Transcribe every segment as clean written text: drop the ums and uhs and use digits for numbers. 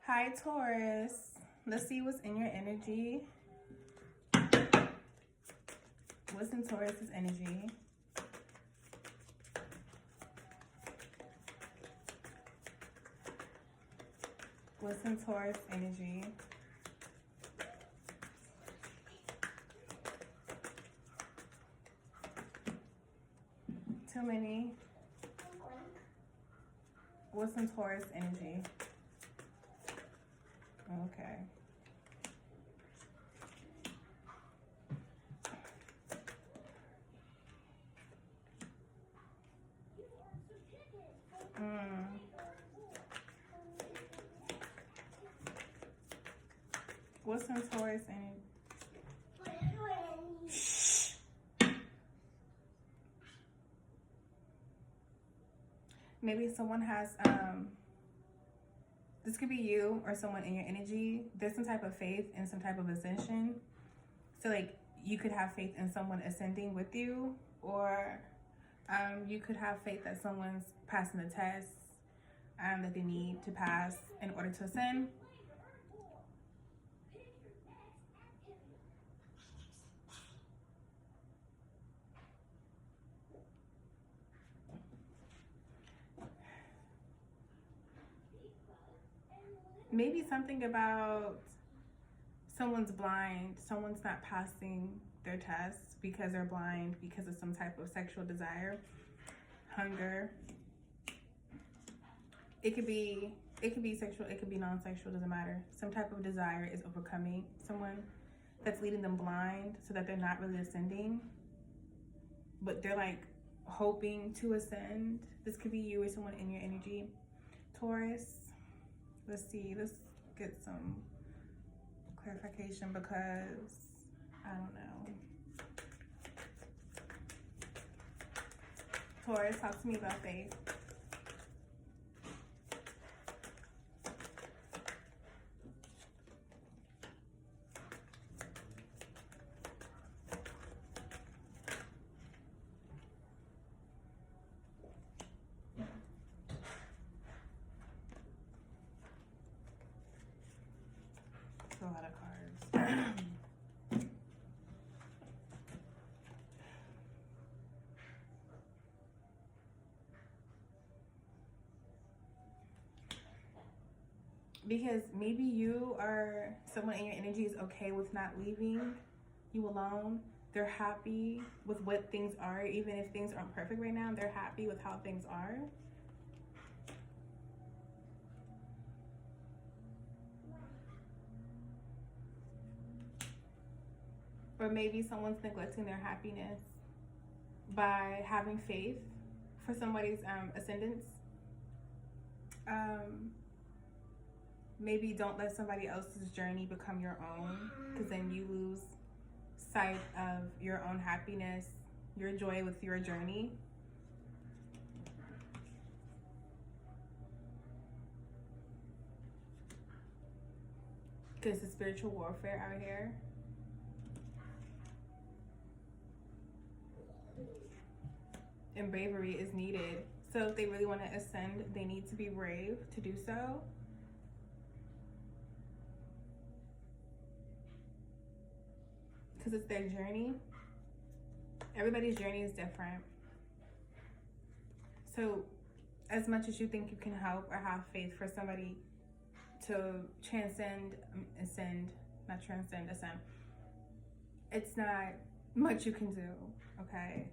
Hi, Taurus. Let's see what's in your energy. What's in Taurus's energy? What's in Taurus energy? Too many. What's in Taurus energy? Okay. What's in Taurus energy? Shh. Maybe someone has this could be you or someone in your energy. There's some type of faith and some type of ascension. So like you could have faith in someone ascending with you, or you could have faith that someone's passing the test that they need to pass in order to ascend. Maybe something about someone's blind, someone's not passing their tests because they're blind because of some type of sexual desire, hunger. It could be sexual, it could be non-sexual, doesn't matter. Some type of desire is overcoming someone that's leading them blind so that they're not really ascending, but they're like hoping to ascend. This could be you or someone in your energy, Taurus. Let's see, let's get some clarification because I don't know. Taurus, talk to me about faith. A lot of cards. Because maybe you or someone in your energy is okay with not leaving you alone. They're happy with what things are, even if things aren't perfect right now. They're happy with how things are. Or maybe someone's neglecting their happiness by having faith for somebody's ascendance. Maybe don't let somebody else's journey become your own, because then you lose sight of your own happiness, your joy with your journey. Because it's spiritual warfare out here. And bravery is needed. So if they really want to ascend, they need to be brave to do so. Because it's their journey. Everybody's journey is different. So as much as you think you can help or have faith for somebody to transcend, ascend, not transcend, ascend, it's not much you can do, okay?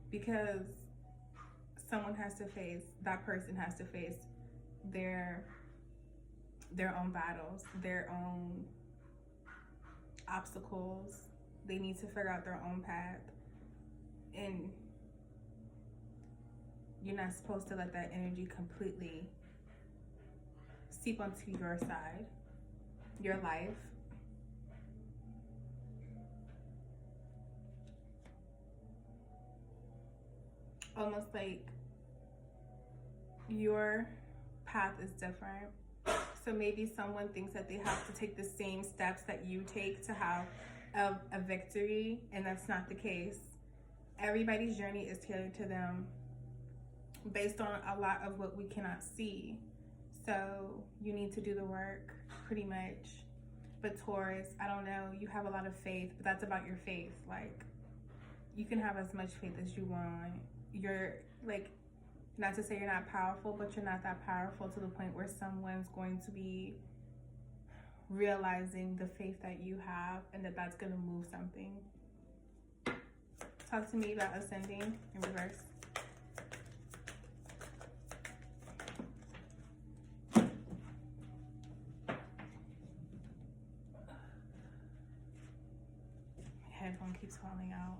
Because someone has to face, that person has to face their own battles, their own obstacles. They need to figure out their own path. And you're not supposed to let that energy completely seep onto your side, your life. Almost like your path is different. So maybe someone thinks that they have to take the same steps that you take to have a victory, and that's not the case. Everybody's journey is tailored to them. based on a lot of what we cannot see. So you need to do the work, pretty much. But Taurus, I don't know, you have a lot of faith, but that's about your faith. Like, you can have as much faith as you want. You're like, not to say you're not powerful, but you're not that powerful to the point where someone's going to be realizing the faith that you have and that that's going to move something. Talk to me about ascending in reverse. Headphone keeps falling out.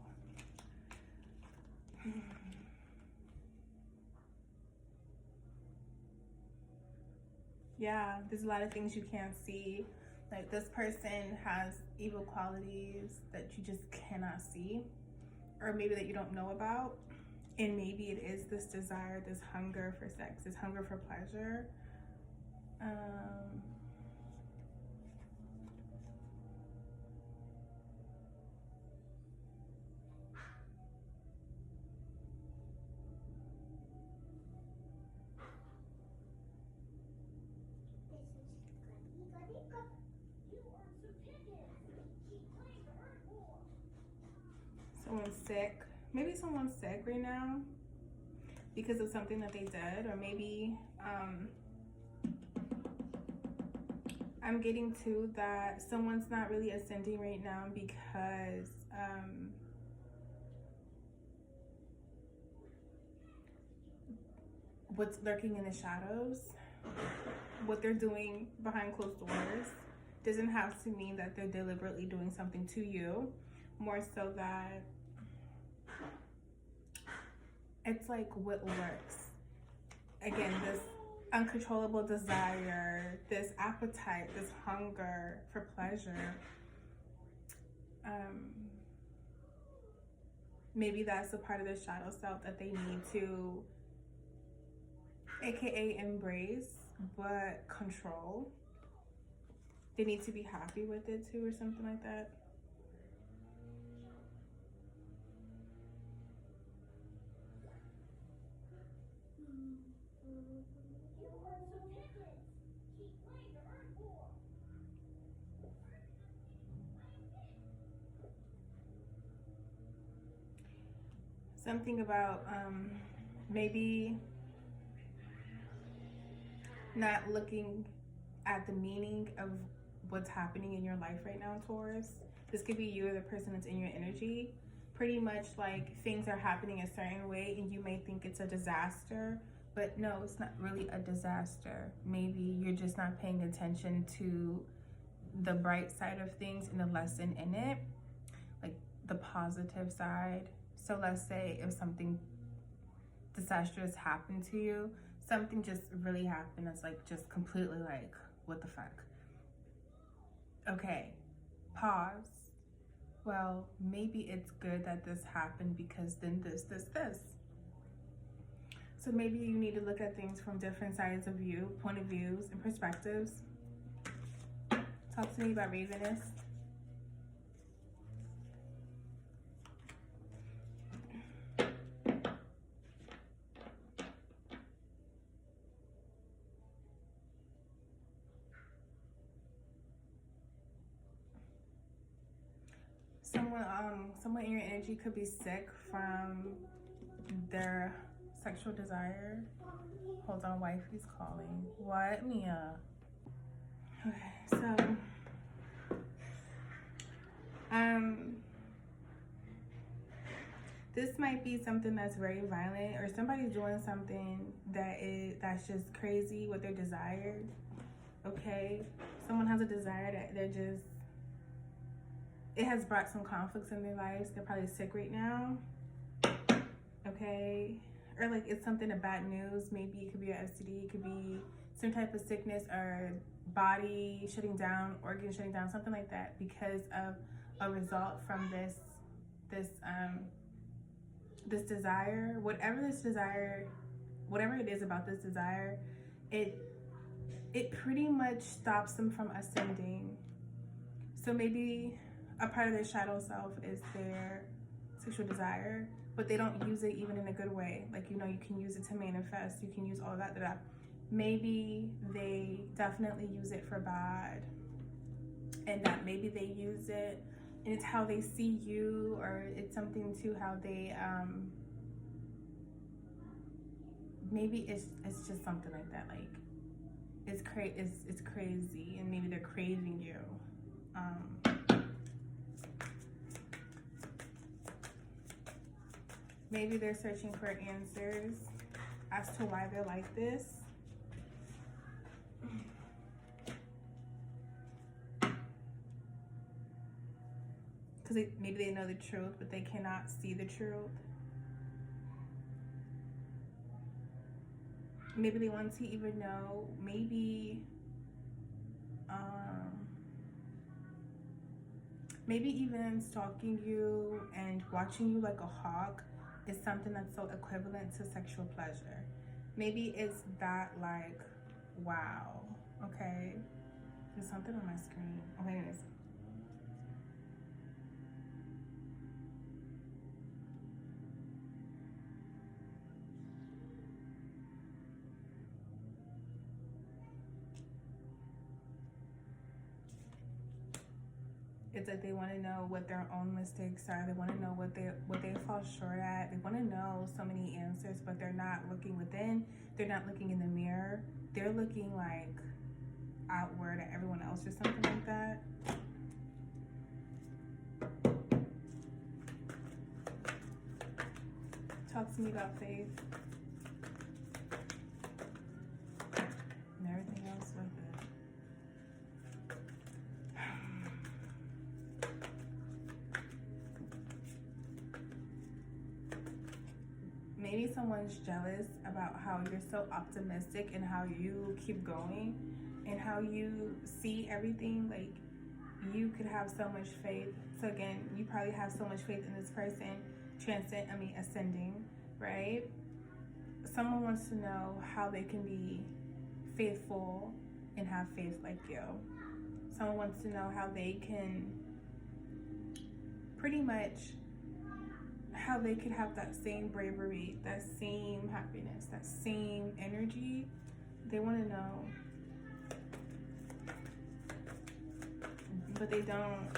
Yeah, there's a lot of things you can't see. Like, this person has evil qualities that you just cannot see, or maybe that you don't know about. And maybe it is this desire, this hunger for sex, this hunger for pleasure. Someone's sick. Maybe someone's sick right now because of something that they did, or maybe I'm getting to that someone's not really ascending right now because what's lurking in the shadows, what they're doing behind closed doors, doesn't have to mean that they're deliberately doing something to you. More so that it's like what lurks. Again, this uncontrollable desire, this appetite, this hunger for pleasure. Maybe that's a part of the shadow self that they need to, AKA embrace, but control. They need to be happy with it too, or something like that. Something about maybe not looking at the meaning of what's happening in your life right now, Taurus. This could be you or the person that's in your energy. Pretty much like things are happening a certain way and you may think it's a disaster, but no, it's not really a disaster. Maybe you're just not paying attention to the bright side of things and the lesson in it, like the positive side. So let's say if something disastrous happened to you, something just really happened that's like just completely like, what the fuck? Okay, pause. Well, maybe it's good that this happened because then this. So maybe you need to look at things from different sides of view, point of views and perspectives. Talk to me about Ravenous. Someone in your energy could be sick from their sexual desire. Hold on, wifey's calling. What, Mia? Okay, so this might be something that's very violent, or somebody's doing something that's just crazy with their desire. Okay, someone has a desire that it has brought some conflicts in their lives. They're probably sick right now. Okay, or like it's something of bad news. Maybe it could be an STD, it could be some type of sickness or body shutting down, organ shutting down, something like that, because of a result from this desire. Whatever it is about this desire, it pretty much stops them from ascending. So maybe a part of their shadow self is their sexual desire, but they don't use it even in a good way. Like, you know, you can use it to manifest, you can use all that. Maybe they definitely use it for bad, and that maybe they use it and it's how they see you, or it's something to how they maybe it's just something like that. Like, it's crazy, and maybe they're craving you. Maybe they're searching for answers as to why they're like this. Because maybe they know the truth, but they cannot see the truth. Maybe they want to even know, maybe even stalking you and watching you like a hawk is something that's so equivalent to sexual pleasure. Maybe it's that, like, wow, okay? There's something on my screen. Okay, anyways. It's like they want to know what their own mistakes are. They want to know what they fall short at. They want to know so many answers, but they're not looking within. They're not looking in the mirror. They're looking like outward at everyone else or something like that. Talk to me about faith and everything else with it. Maybe someone's jealous about how you're so optimistic and how you keep going and how you see everything. Like, you could have so much faith. So again, you probably have so much faith in this person ascending, right? Someone wants to know how they can be faithful and have faith like you. Someone wants to know how they can pretty much, how they could have that same bravery, that same happiness, that same energy. They want to know, but they don't,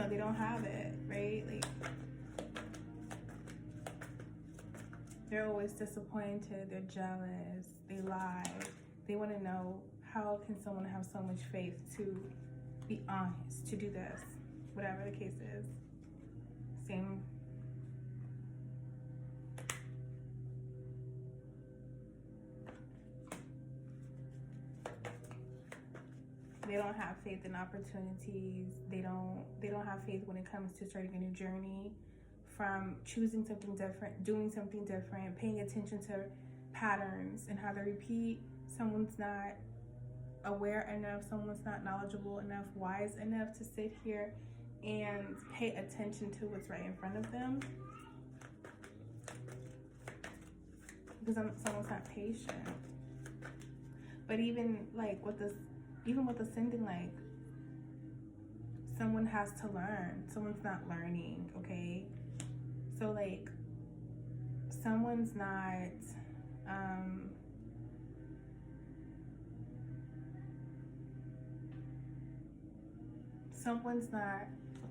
they don't have it, right? Like, they're always disappointed, they're jealous, they lie. They want to know, how can someone have so much faith to be honest, to do this, whatever the case is. Same. They don't have faith in opportunities. They don't have faith when it comes to starting a new journey, from choosing something different, doing something different, paying attention to patterns and how they repeat. Someone's not aware enough, someone's not knowledgeable enough, wise enough to sit here and pay attention to what's right in front of them. Because someone's not patient. But even like with ascending, like, someone has to learn. Someone's not learning, okay? So like, someone's not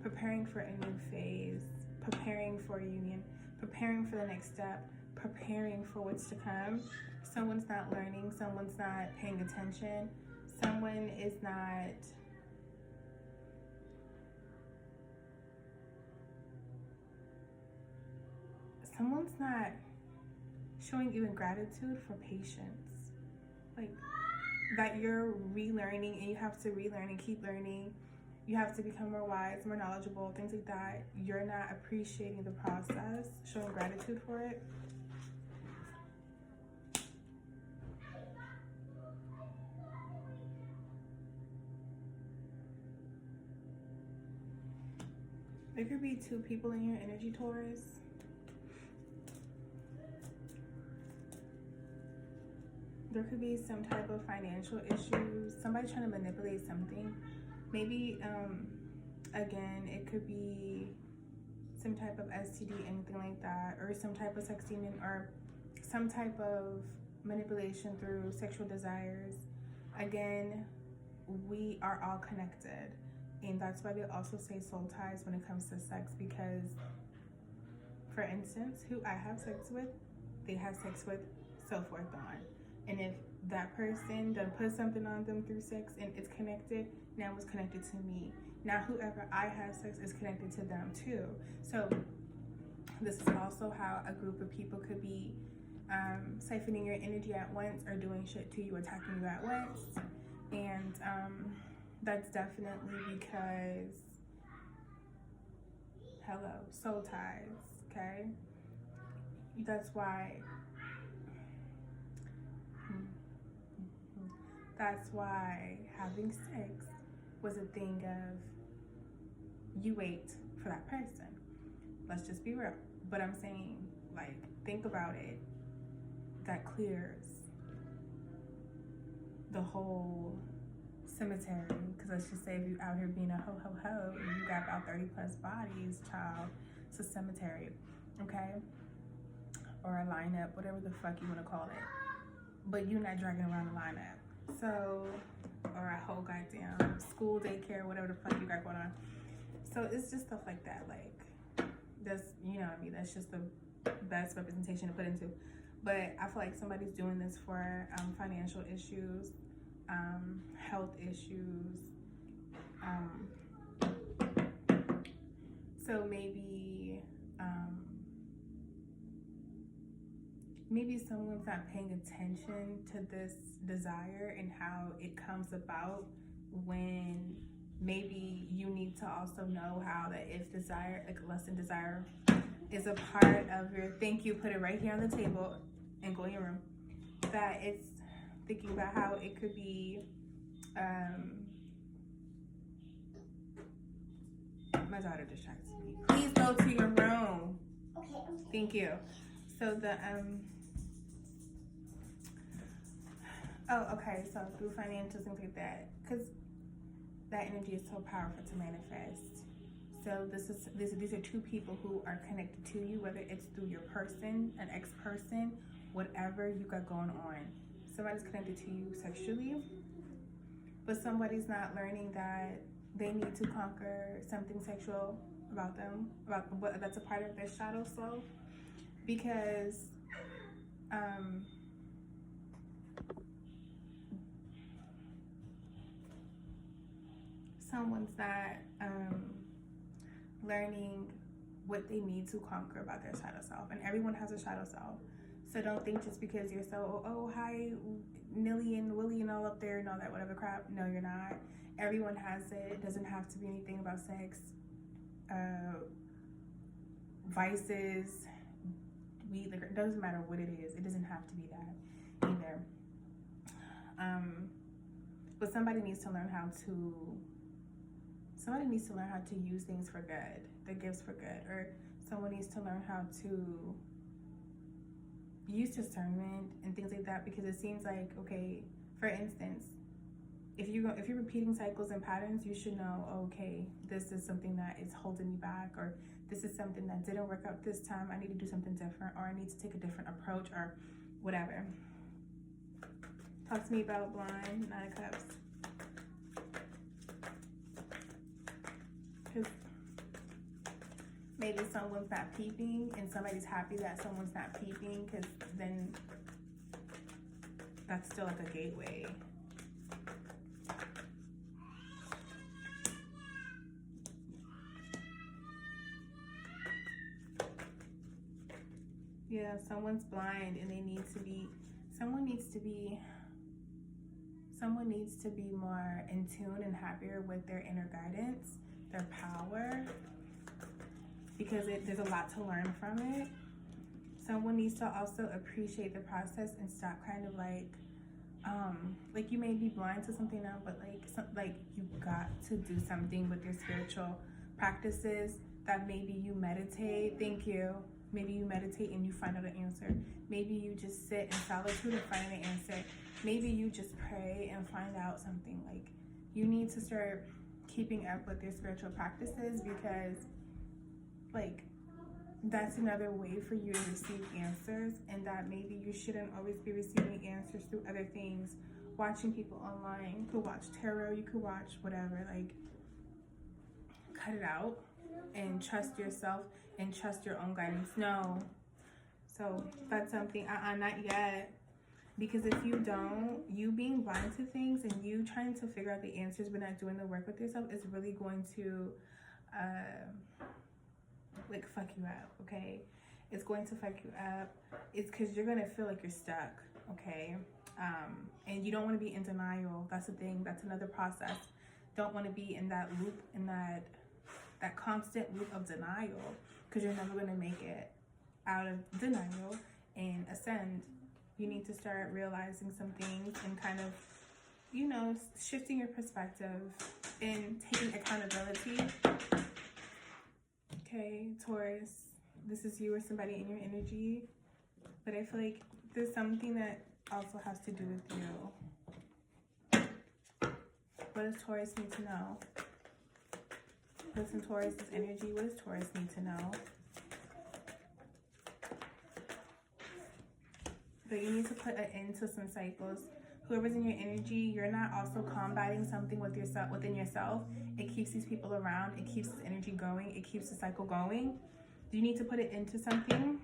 preparing for a new phase, preparing for a union, preparing for the next step, preparing for what's to come. Someone's not learning, someone's not paying attention, someone is not showing even gratitude for patience. Like, that you're relearning, and you have to relearn and keep learning. You have to become more wise, more knowledgeable, things like that. You're not appreciating the process, showing gratitude for it. There could be two people in your energy, Taurus. There could be some type of financial issues, somebody trying to manipulate something. Maybe, again, it could be some type of STD, anything like that, or some type of sexting or some type of manipulation through sexual desires. Again, we are all connected, and that's why they also say soul ties when it comes to sex, because for instance, who I have sex with, they have sex with, so forth on. And if that person done put something on them through sex and it's connected, now it's connected to me. Now whoever I have sex is connected to them too. So this is also how a group of people could be siphoning your energy at once, or doing shit to you, attacking you at once. And that's definitely because, hello, soul ties, okay? That's why having sex was a thing of, you wait for that person. Let's just be real. But I'm saying, like, think about it. That clears the whole cemetery. Because let's just say if you out here being a ho and you got about 30 plus bodies, child, it's a cemetery, okay? Or a lineup, whatever the fuck you want to call it. But you're not dragging around the lineup. So, or a whole goddamn school, daycare, whatever the fuck you got going on. So it's just stuff like that. Like, that's, you know what I mean? That's just the best representation to put into. But I feel like somebody's doing this for financial issues, health issues. So maybe someone's not paying attention to this desire and how it comes about, when maybe you need to also know how that if desire, like lust and desire, is a part of your, thank you, put it right here on the table and go in your room, that it's thinking about how it could be, my daughter distracts me. Please go to your room. Okay. Thank you. So the, so through financials, things like that, because that energy is so powerful to manifest. So these are two people who are connected to you, whether it's through your person, an ex-person, whatever you got going on. Somebody's connected to you sexually, but somebody's not learning that they need to conquer something sexual about them, about what that's a part of their shadow self, because someone's not learning what they need to conquer about their shadow self. And everyone has a shadow self. So don't think just because you're so, oh, hi, Nilly and Willie and all up there and all that whatever crap. No, you're not. Everyone has it. It doesn't have to be anything about sex, vices, weed, liquor. It doesn't matter what it is. It doesn't have to be that either. But somebody needs to learn how to use things for good, the gifts for good, or someone needs to learn how to use discernment and things like that, because it seems like, okay, for instance, if you're repeating cycles and patterns, you should know, okay, this is something that is holding me back, or this is something that didn't work out this time, I need to do something different, or I need to take a different approach, or whatever. Talk to me about blind, Nine of Cups. Because maybe someone's not peeping and somebody's happy that someone's not peeping, because then that's still like a gateway. Yeah, someone's blind and someone needs to be more in tune and happier with their inner guidance, their power, because there's a lot to learn from it. Someone needs to also appreciate the process and stop kind of like you may be blind to something now, but like you got to do something with your spiritual practices, that maybe you meditate. Thank you. Maybe you meditate and you find out an answer. Maybe you just sit in solitude and find an answer. Maybe you just pray and find out something. Like, you need to start keeping up with your spiritual practices, because like that's another way for you to receive answers, and that maybe you shouldn't always be receiving answers through other things. Watching people online, you could watch tarot, you could watch whatever, like, cut it out and trust yourself and trust your own guidance. No. So that's something, not yet. Because if you don't, you being blind to things and you trying to figure out the answers but not doing the work with yourself is really going to like fuck you up, okay? It's going to fuck you up. It's because you're gonna feel like you're stuck, okay? And you don't want to be in denial. That's the thing. That's another process. Don't want to be in that loop, in that constant loop of denial, because you're never gonna make it out of denial and ascend. You need to start realizing some things and kind of, you know, shifting your perspective and taking accountability. Okay, Taurus, this is you or somebody in your energy, but I feel like there's something that also has to do with you. What does Taurus need to know? Listen, Taurus' energy, what does Taurus need to know? But you need to put an end to some cycles. Whoever's in your energy, you're not also combating something with yourself, within yourself. It keeps these people around. It keeps this energy going. It keeps the cycle going. You need to put it into something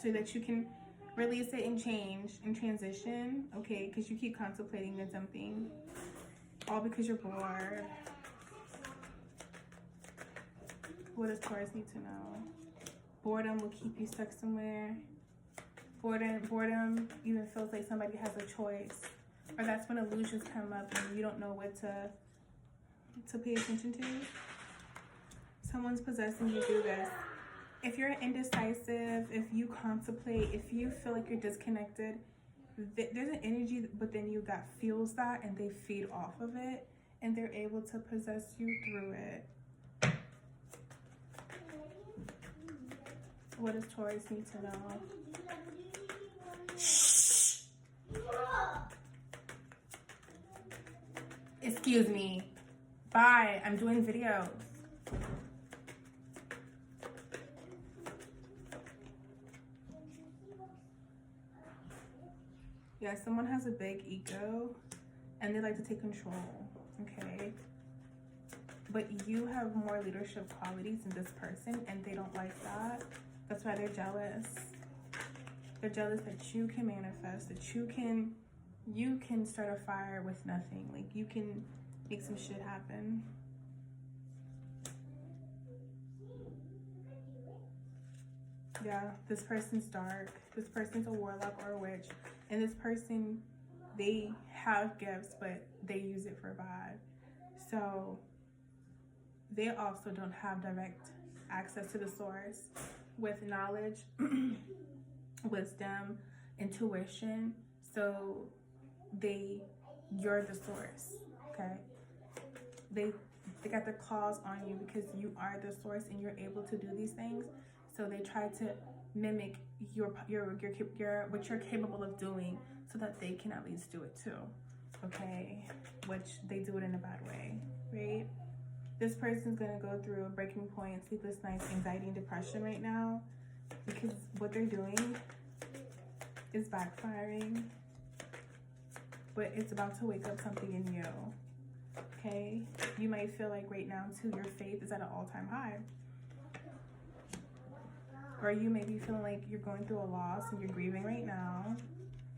so that you can release it and change and transition, okay? Because you keep contemplating on something, all because you're bored. What does Taurus need to know? Boredom will keep you stuck somewhere. Boredom even feels like somebody has a choice, or that's when illusions come up and you don't know what to pay attention to. Someone's possessing you through this. If you're indecisive, if you contemplate, if you feel like you're disconnected, there's an energy within you that feels that, and they feed off of it, and they're able to possess you through it. What does Taurus need to know? Excuse me. Bye. I'm doing videos. Yeah, someone has a big ego and they like to take control, okay? But you have more leadership qualities than this person, and they don't like that. That's why they're jealous. They're jealous that you can manifest, that you can start a fire with nothing. Like, you can make some shit happen. Yeah, this person's dark. This person's a warlock or a witch. And this person, they have gifts, but they use it for bad. So they also don't have direct access to the source with knowledge, wisdom, intuition. So you're the source, okay? They got their claws on you because you are the source and you're able to do these things. So they try to mimic what you're capable of doing so that they can at least do it too, okay? Which they do it in a bad way, right? This person's gonna go through a breaking point, sleepless nights, anxiety, and depression right now because what they're doing is backfiring, but it's about to wake up something in you, okay? You might feel like right now too, your faith is at an all-time high. Or you may be feeling like you're going through a loss and you're grieving right now,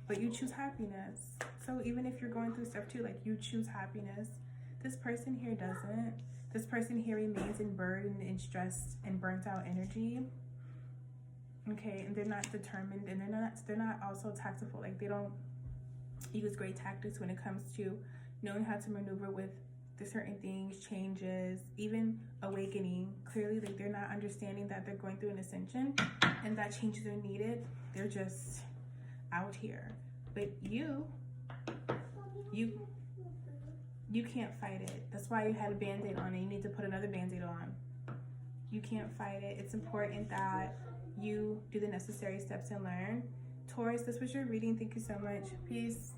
but you choose happiness. So even if you're going through stuff too, like, you choose happiness. This person here doesn't. This person here remains in burden and stressed and burnt out energy. Okay, and they're not determined, and they're not also tactful. Like, they don't use great tactics when it comes to knowing how to maneuver with the certain things, changes, even awakening. Clearly, like, they're not understanding that they're going through an ascension and that changes are needed. They're just out here. But you can't fight it. That's why you had a band-aid on it. You need to put another band-aid on. You can't fight it. It's important that you do the necessary steps and learn. Taurus, this was your reading. Thank you so much. Peace.